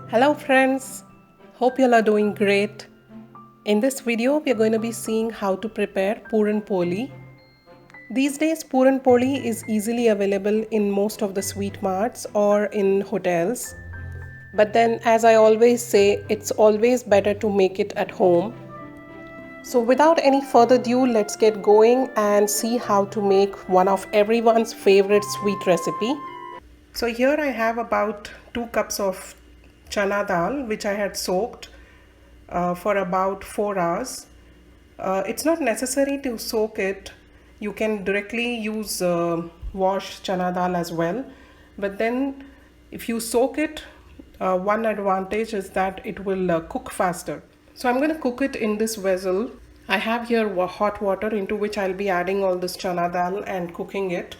Hello friends, hope you all are doing great. In this video, we are going to be seeing how to prepare Puran Poli. These days, Puran Poli is easily available in most of the sweet marts or in hotels. But then, as I always say, it's always better to make it at home. So without any further ado, let's get going and see how to make one of everyone's favorite sweet recipe. So here I have about 2 cups of chana dal which I had soaked for about 4 hours. It's not necessary to soak it. You can directly use wash chana dal as well. But then if you soak it, one advantage is that it will cook faster. So I'm going to cook it in this vessel. I have here hot water into which I'll be adding all this chana dal and cooking it.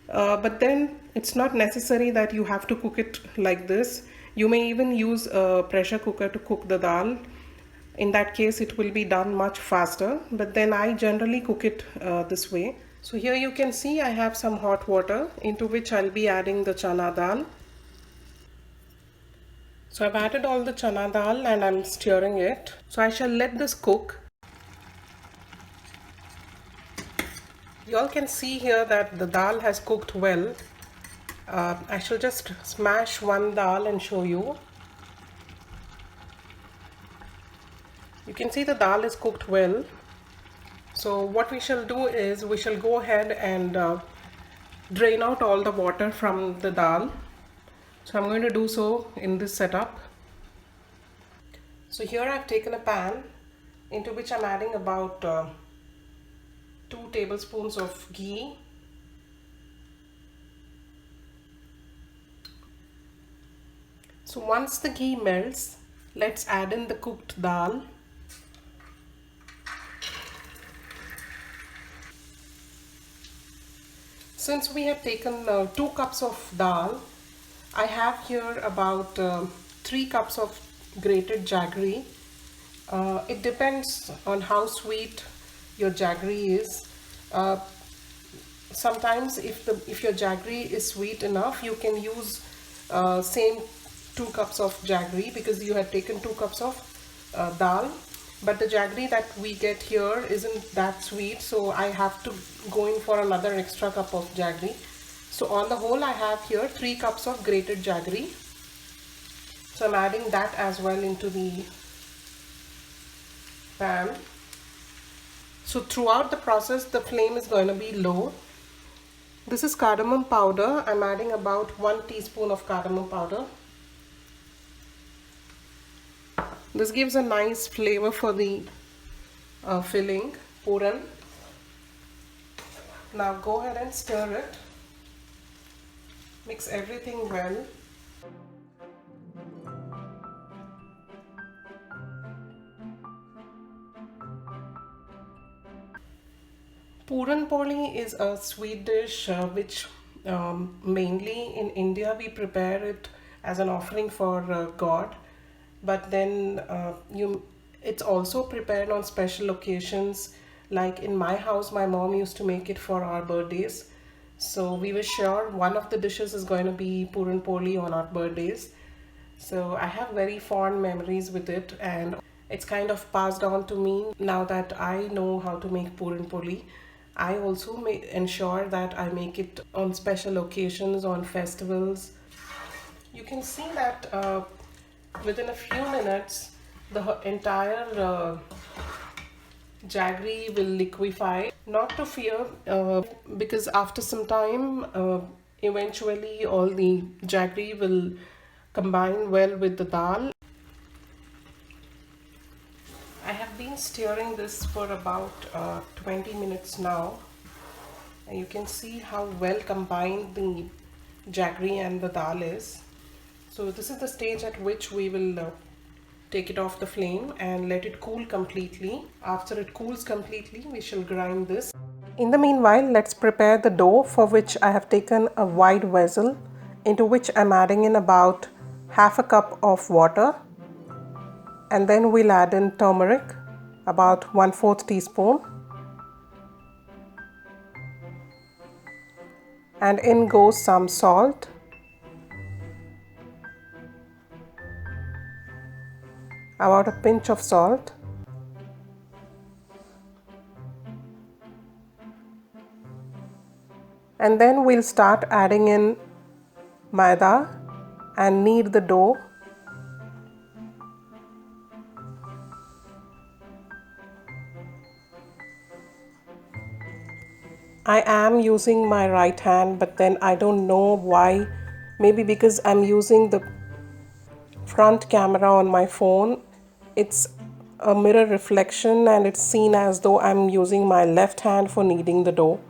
But then it's not necessary that you have to cook it like this. You may even use a pressure cooker to cook the dal. In that case, it will be done much faster. But then I generally cook it this way. So here you can see I have some hot water into which I'll be adding the chana dal. So I've added all the chana dal and I'm stirring it. So I shall let this cook. You all can see here that the dal has cooked well. I shall just smash one dal and show you. You can see the dal is cooked well. So what we shall do is we shall go ahead and drain out all the water from the dal. So I'm going to do so in this setup. So here I've taken a pan into which I'm adding about 2 tablespoons of ghee. So once the ghee melts, let's add in the cooked dal. Since we have taken 2 cups of dal, I have here about 3 cups of grated jaggery. It depends on how sweet your jaggery is. Sometimes if your jaggery is sweet enough, you can use same 2 cups of jaggery because you had taken 2 cups of dal. But the jaggery that we get here isn't that sweet, so I have to go in for another extra cup of jaggery. So on the whole, I have here 3 cups of grated jaggery. So I'm adding that as well into the pan. So throughout the process, the flame is going to be low. This is cardamom powder. I'm adding about 1 teaspoon of cardamom powder. This gives a nice flavor for the filling, puran. Now go ahead and stir it. Mix everything well. Puran Poli is a sweet dish which mainly in India we prepare it as an offering for God. But then it's also prepared on special occasions. Like in my house, my mom used to make it for our birthdays. So we were sure one of the dishes is going to be Puran Poli on our birthdays. So I have very fond memories with it, and it's kind of passed on to me now that I know how to make Puran Poli. I also ensure that I make it on special occasions, on festivals. You can see that within a few minutes, the entire jaggery will liquefy. Not to fear, because after some time, eventually all the jaggery will combine well with the dal. I have been stirring this for about 20 minutes now, and you can see how well combined the jaggery and the dal is. So this is the stage at which we will take it off the flame and let it cool completely. After it cools completely, we shall grind this. In the meanwhile, let's prepare the dough, for which I have taken a wide vessel into which I'm adding in about half a cup of water, and then we'll add in turmeric, about 1/4 teaspoon, and in goes some salt, about a pinch of salt. And then we'll start adding in maida and knead the dough. I am using my right hand, but then I don't know why. Maybe because I'm using the front camera on my phone. It's a mirror reflection and it's seen as though I'm using my left hand for kneading the dough.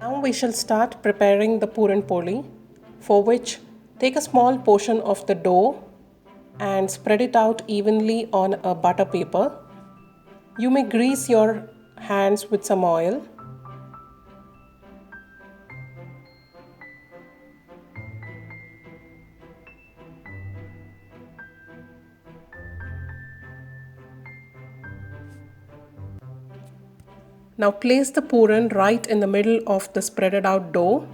Now we shall start preparing the Puran Poli, for which take a small portion of the dough and spread it out evenly on a butter paper. You may grease your hands with some oil. Now place the puran right in the middle of the spreaded out dough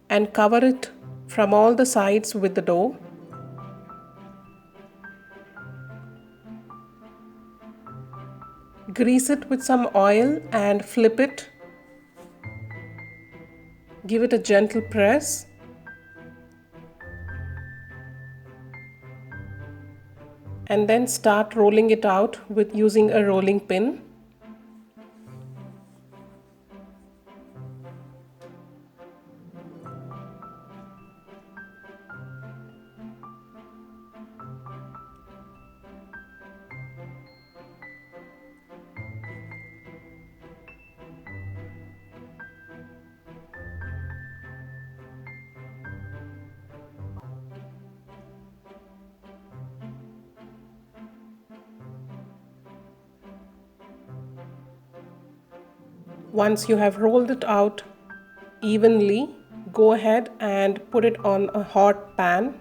and cover it from all the sides with the dough. Grease it with some oil and flip it. Give it a gentle press. And then start rolling it out with using a rolling pin. Once you have rolled it out evenly, go ahead and put it on a hot pan.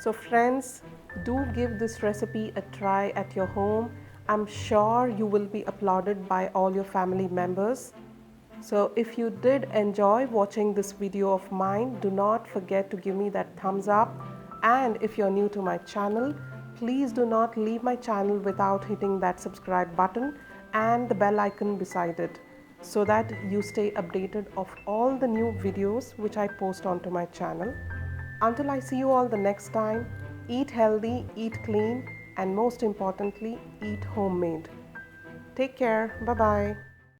So friends, do give this recipe a try at your home. I'm sure you will be applauded by all your family members. So if you did enjoy watching this video of mine, do not forget to give me that thumbs up. And if you're new to my channel, please do not leave my channel without hitting that subscribe button and the bell icon beside it, so that you stay updated of all the new videos which I post onto my channel. Until I see you all the next time, eat healthy, eat clean, and most importantly, eat homemade. Take care. Bye-bye.